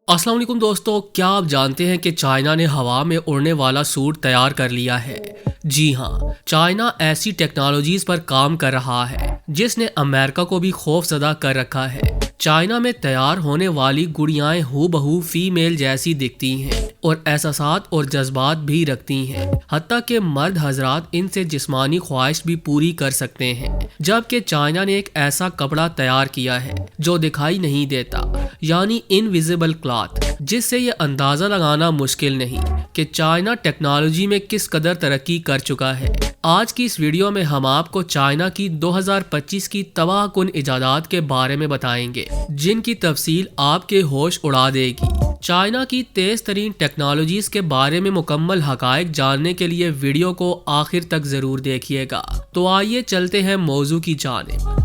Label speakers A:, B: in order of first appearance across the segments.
A: अस्सलाम वालेकुम दोस्तों, क्या आप जानते हैं कि चाइना ने हवा में उड़ने वाला सूट तैयार कर लिया है। जी हाँ, चाइना ऐसी टेक्नोलॉजीज पर काम कर रहा है जिसने अमेरिका को भी खौफजदा कर रखा है। चाइना में तैयार होने वाली गुड़ियाएं हूबहू फीमेल जैसी दिखती हैं और एहसासात और जज्बात भी रखती हैं। हत्ता कि मर्द हजरात इनसे जिस्मानी ख्वाहिश भी पूरी कर सकते हैं। जबकि चाइना ने एक ऐसा कपड़ा तैयार किया है जो दिखाई नहीं देता, यानी इनविजिबल क्लॉथ, जिससे ये अंदाजा लगाना मुश्किल नहीं कि चाइना टेक्नोलॉजी में किस कदर तरक्की कर चुका है। आज की इस वीडियो में हम आपको चाइना की 2025 की तबाहकुन इजादात के बारे में बताएंगे जिनकी तफसील आपके होश उड़ा देगी। चाइना की तेज तरीन टेक्नोलॉजीज के बारे में मुकम्मल हकायक जानने के लिए वीडियो को आखिर तक जरूर देखिएगा। तो आइए चलते हैं मौजू की जानिब।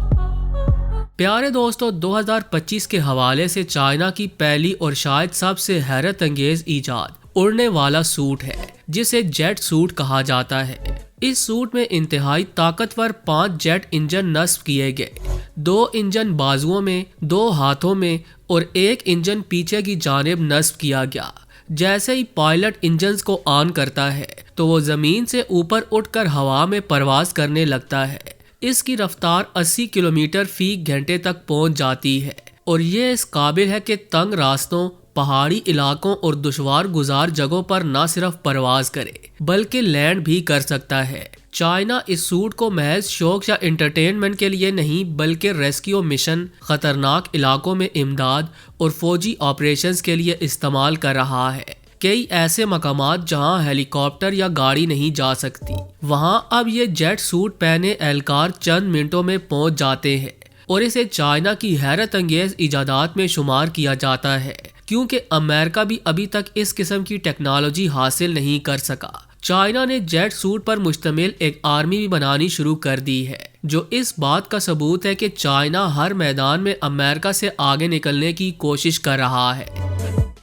A: प्यारे दोस्तों, 2025 के हवाले से चाइना की पहली और शायद सबसे हैरत अंगेज ईजाद उड़ने वाला सूट है जिसे जेट सूट कहा जाता है। इस सूट में इंतहाई ताकतवर 5 जेट इंजन नस्ब किए गए, 2 इंजन बाजुओं में, 2 हाथों में और 1 इंजन पीछे की जानिब नस्ब किया गया। जैसे ही पायलट इंजन्स को ऑन करता है तो वो जमीन से ऊपर उठकर हवा में परवाज करने लगता है। इसकी रफ्तार 80 किलोमीटर फी घंटे तक पहुंच जाती है और ये इस काबिल है कि तंग रास्तों, पहाड़ी इलाकों और दुश्वार गुजार जगहों पर न सिर्फ परवाज करे बल्कि लैंड भी कर सकता है। चाइना इस सूट को महज शौक या एंटरटेनमेंट के लिए नहीं बल्कि रेस्क्यू मिशन, खतरनाक इलाकों में इमदाद और फौजी ऑपरेशंस के लिए इस्तेमाल कर रहा है। कई ऐसे मकामात जहां हेलीकॉप्टर या गाड़ी नहीं जा सकती, वहां अब ये जेट सूट पहने एहलकार चंद मिनटों में पहुंच जाते हैं और इसे चाइना की हैरत अंगेज इजादात में शुमार किया जाता है क्योंकि अमेरिका भी अभी तक इस किस्म की टेक्नोलॉजी हासिल नहीं कर सका। चाइना ने जेट सूट पर मुश्तमिल एक आर्मी भी बनानी शुरू कर दी है जो इस बात का सबूत है कि चाइना हर मैदान में अमेरिका से आगे निकलने की कोशिश कर रहा है।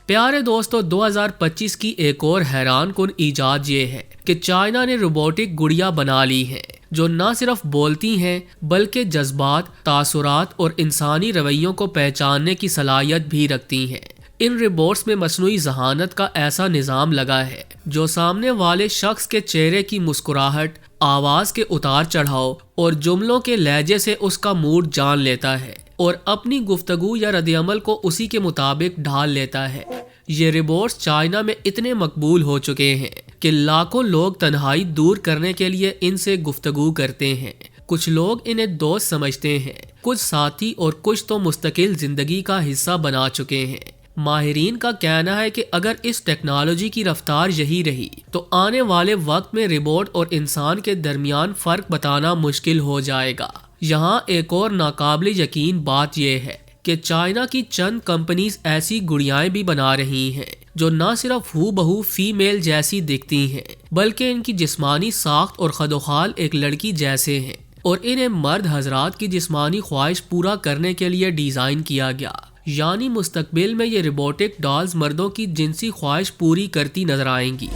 A: प्यारे दोस्तों, 2025 की एक और हैरान कुन ईजाद ये है कि चाइना ने रोबोटिक गुड़िया बना ली हैं जो न सिर्फ बोलती हैं बल्कि जज्बात, तासुरात और इंसानी रवैयों को पहचानने की सलाहियत भी रखती हैं। इन रोबोट्स में मसनूई जहानत का ऐसा निज़ाम लगा है जो सामने वाले शख्स के चेहरे की मुस्कुराहट, आवाज़ के उतार चढ़ाव और जुमलों के लहजे से उसका मूड जान लेता है और अपनी गुफ्तगू या रद्द-ए-अमल को उसी के मुताबिक ढाल लेता है। ये रोबोट्स चाइना में इतने मकबूल हो चुके हैं कि लाखों लोग तन्हाई दूर करने के लिए इनसे गुफ्तगू करते हैं। कुछ लोग इन्हें दोस्त समझते हैं, कुछ साथी और कुछ तो मुस्तकिल जिंदगी का हिस्सा बना चुके हैं। माहिरीन का कहना है कि अगर इस टेक्नोलॉजी की रफ्तार यही रही तो आने वाले वक्त में रोबोट और इंसान के दरमियान फ़र्क बताना मुश्किल हो जाएगा। यहाँ एक और नाकाबिल यकीन बात यह है कि चाइना की चंद कंपनीज ऐसी गुड़ियाएं भी बना रही हैं जो न सिर्फ हूबहू फीमेल जैसी दिखती हैं बल्कि इनकी जिस्मानी साख्त और खदोखाल एक लड़की जैसे हैं और इन्हें मर्द हजरात की जिस्मानी ख्वाहिश पूरा करने के लिए डिज़ाइन किया गया। यानी मुस्तकबिल में ये रोबोटिक डॉल्स मर्दों की जिनसी ख्वाहिश पूरी करती नजर आएंगी।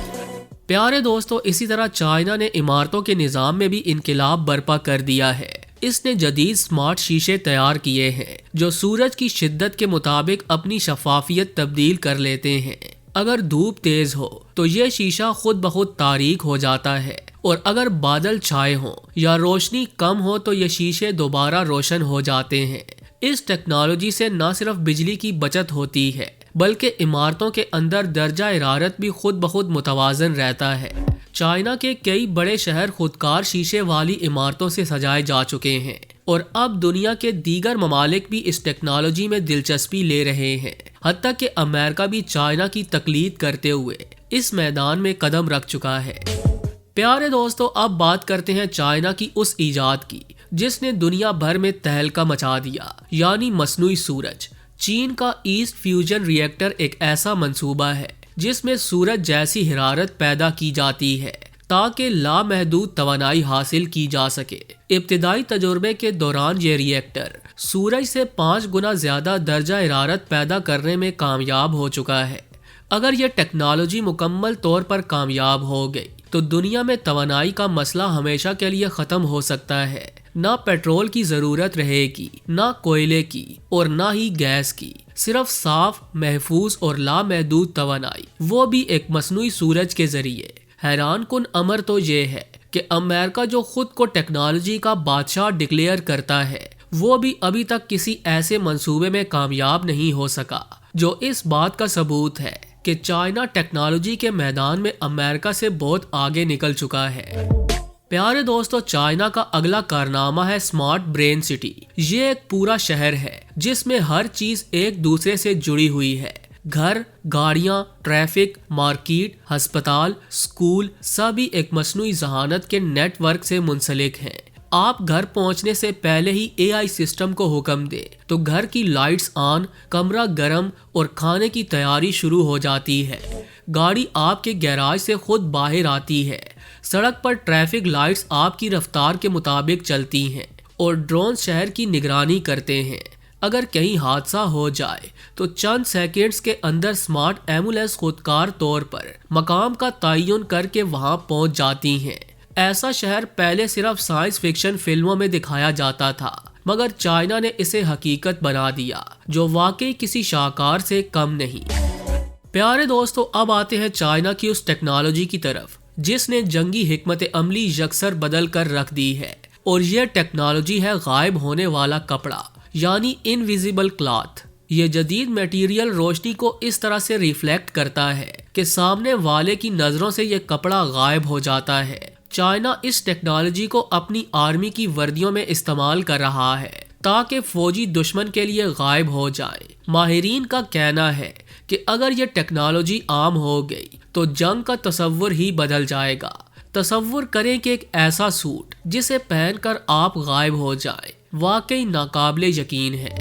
A: प्यारे दोस्तों, इसी तरह चाइना ने इमारतों के निज़ाम में भी इनकलाब बर्पा कर दिया है। इसने जदीद स्मार्ट शीशे तैयार किए हैं जो सूरज की शिद्दत के मुताबिक अपनी शफाफियत तब्दील कर लेते हैं। अगर धूप तेज हो तो ये शीशा खुद ब खुद तारीक हो जाता है और अगर बादल छाए हों या रोशनी कम हो तो ये शीशे दोबारा रोशन हो जाते हैं। इस टेक्नोलॉजी से न सिर्फ बिजली की बचत होती है बल्कि इमारतों के अंदर दर्जा हरारत भी खुद ब खुद मुतवाजन रहता है। चाइना के कई बड़े शहर खुदकार शीशे वाली इमारतों से सजाए जा चुके हैं और अब दुनिया के दीगर ममालिक भी इस टेक्नोलॉजी में दिलचस्पी ले रहे हैं। हत्ता कि अमेरिका भी चाइना की तकलीद करते हुए इस मैदान में कदम रख चुका है। प्यारे दोस्तों, अब बात करते हैं चाइना की उस ईजाद की जिसने दुनिया भर में तहलका मचा दिया, यानी मसनूई सूरज। चीन का ईस्ट फ्यूजन रिएक्टर एक ऐसा मंसूबा है जिसमें सूरज जैसी हरारत पैदा की जाती है ताकि लामहदूद तवानाई हासिल की जा सके। इब्तिदाई तजुर्बे के दौरान ये रिएक्टर सूरज से 5 गुना ज्यादा दर्जा हरारत पैदा करने में कामयाब हो चुका है। अगर ये टेक्नोलॉजी मुकम्मल तौर पर कामयाब हो गई तो दुनिया में तवानाई का मसला हमेशा के लिए ख़त्म हो सकता है। ना पेट्रोल की ज़रूरत रहेगी, ना कोयले की और ना ही गैस की। صرف صاف، محفوظ اور لامحدود توانائی، وہ بھی ایک مصنوعی سورج کے ذریعے۔ حیران کن امر تو یہ ہے کہ امریکہ جو خود کو ٹیکنالوجی کا بادشاہ ڈکلیئر کرتا ہے، وہ بھی ابھی تک کسی ایسے منصوبے میں کامیاب نہیں ہو سکا جو اس بات کا ثبوت ہے کہ چائنا ٹیکنالوجی کے میدان میں امریکہ سے بہت آگے نکل چکا ہے۔ پیارے دوستو، چائنا کا اگلا کارنامہ ہے اسمارٹ برین سٹی۔ یہ ایک پورا شہر ہے جس میں ہر چیز ایک دوسرے سے جڑی ہوئی ہے۔ گھر، گاڑیاں، ٹریفک، مارکیٹ، ہسپتال، اسکول، سبھی ایک مصنوعی ذہانت کے نیٹ ورک سے منسلک ہیں۔ آپ گھر پہنچنے سے پہلے ہی AI سسٹم کو حکم دے تو گھر کی لائٹس آن، کمرہ گرم اور کھانے کی تیاری شروع ہو جاتی ہے۔ گاڑی آپ کے گیراج سے خود باہر آتی ہے۔ سڑک پر ٹریفک لائٹس آپ کی رفتار کے مطابق چلتی ہیں اور ڈرون شہر کی نگرانی کرتے ہیں۔ اگر کہیں حادثہ ہو جائے تو چند سیکنڈز کے اندر اسمارٹ ایمبولینس خودکار طور پر مقام کا تعین کر کے وہاں پہنچ جاتی ہیں۔ ایسا شہر پہلے صرف سائنس فکشن فلموں میں دکھایا جاتا تھا، مگر چائنا نے اسے حقیقت بنا دیا، جو واقعی کسی شاہکار سے کم نہیں۔ پیارے دوستو، اب آتے ہیں چائنا کی اس ٹیکنالوجی کی طرف جس نے جنگی حکمت عملی یکسر بدل کر رکھ دی ہے، اور یہ ٹیکنالوجی ہے غائب ہونے والا کپڑا، یعنی انویزیبل کلاتھ۔ یہ جدید میٹیریل روشنی کو اس طرح سے ریفلیکٹ کرتا ہے کہ سامنے والے کی نظروں سے یہ کپڑا غائب ہو جاتا ہے۔ چائنا اس ٹیکنالوجی کو اپنی آرمی کی وردیوں میں استعمال کر رہا ہے تاکہ فوجی دشمن کے لیے غائب ہو جائیں۔ ماہرین کا کہنا ہے کہ اگر یہ ٹیکنالوجی عام ہو گئی تو جنگ کا تصور ہی بدل جائے گا۔ تصور کریں کہ ایک ایسا سوٹ جسے پہن کر آپ غائب ہو جائیں، واقعی ناقابل یقین ہے۔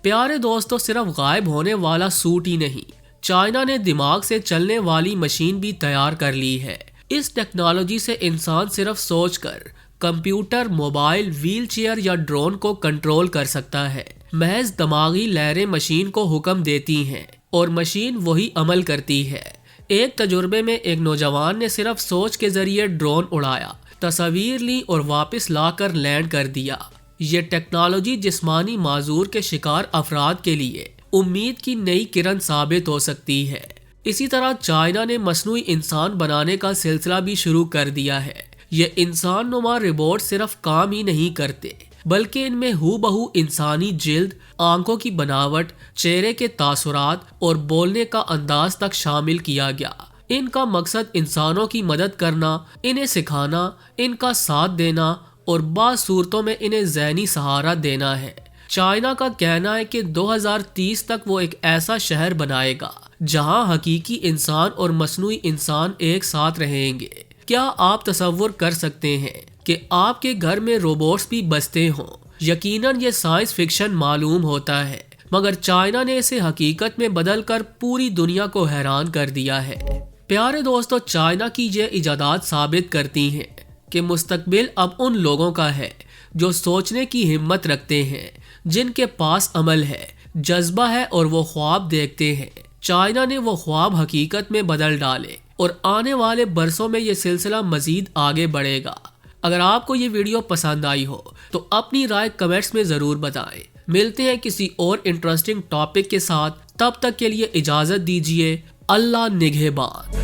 A: پیارے دوستو، صرف غائب ہونے والا سوٹ ہی نہیں، چائنا نے دماغ سے چلنے والی مشین بھی تیار کر لی ہے۔ اس ٹیکنالوجی سے انسان صرف سوچ کر کمپیوٹر، موبائل، ویل چیئر یا ڈرون کو کنٹرول کر سکتا ہے۔ محض دماغی لہریں مشین کو حکم دیتی ہیں اور مشین وہی عمل کرتی ہے۔ ایک تجربے میں ایک نوجوان نے صرف سوچ کے ذریعے ڈرون اڑایا، تصاویر لی اور واپس لا کر لینڈ کر دیا۔ یہ ٹیکنالوجی جسمانی معذور کے شکار افراد کے لیے امید کی نئی کرن ثابت ہو سکتی ہے۔ اسی طرح چائنا نے مصنوعی انسان بنانے کا سلسلہ بھی شروع کر دیا ہے۔ یہ انسان نما روبوٹ صرف کام ہی نہیں کرتے، بلکہ ان میں ہو بہو انسانی جلد، آنکھوں کی بناوٹ، چہرے کے تاثرات اور بولنے کا انداز تک شامل کیا گیا۔ ان کا مقصد انسانوں کی مدد کرنا، انہیں سکھانا، ان کا ساتھ دینا اور بعض صورتوں میں انہیں ذہنی سہارا دینا ہے۔ چائنا کا کہنا ہے کہ 2030 تک وہ ایک ایسا شہر بنائے گا جہاں حقیقی انسان اور مصنوعی انسان ایک ساتھ رہیں گے۔ کیا آپ تصور کر سکتے ہیں کہ آپ کے گھر میں روبوٹس بھی بستے ہوں؟ یقیناً یہ سائنس فکشن معلوم ہوتا ہے، مگر چائنا نے اسے حقیقت میں بدل کر پوری دنیا کو حیران کر دیا ہے۔ پیارے دوستو، چائنا کی یہ ایجادات ثابت کرتی ہیں کہ مستقبل اب ان لوگوں کا ہے جو سوچنے کی ہمت رکھتے ہیں، جن کے پاس عمل ہے، جذبہ ہے اور وہ خواب دیکھتے ہیں۔ چائنا نے وہ خواب حقیقت میں بدل ڈالے اور آنے والے برسوں میں یہ سلسلہ مزید آگے بڑھے گا۔ اگر آپ کو یہ ویڈیو پسند آئی ہو تو اپنی رائے کمنٹس میں ضرور بتائیں۔ ملتے ہیں کسی اور انٹرسٹنگ ٹاپک کے ساتھ، تب تک کے لیے اجازت دیجیے۔ اللہ نگہبان۔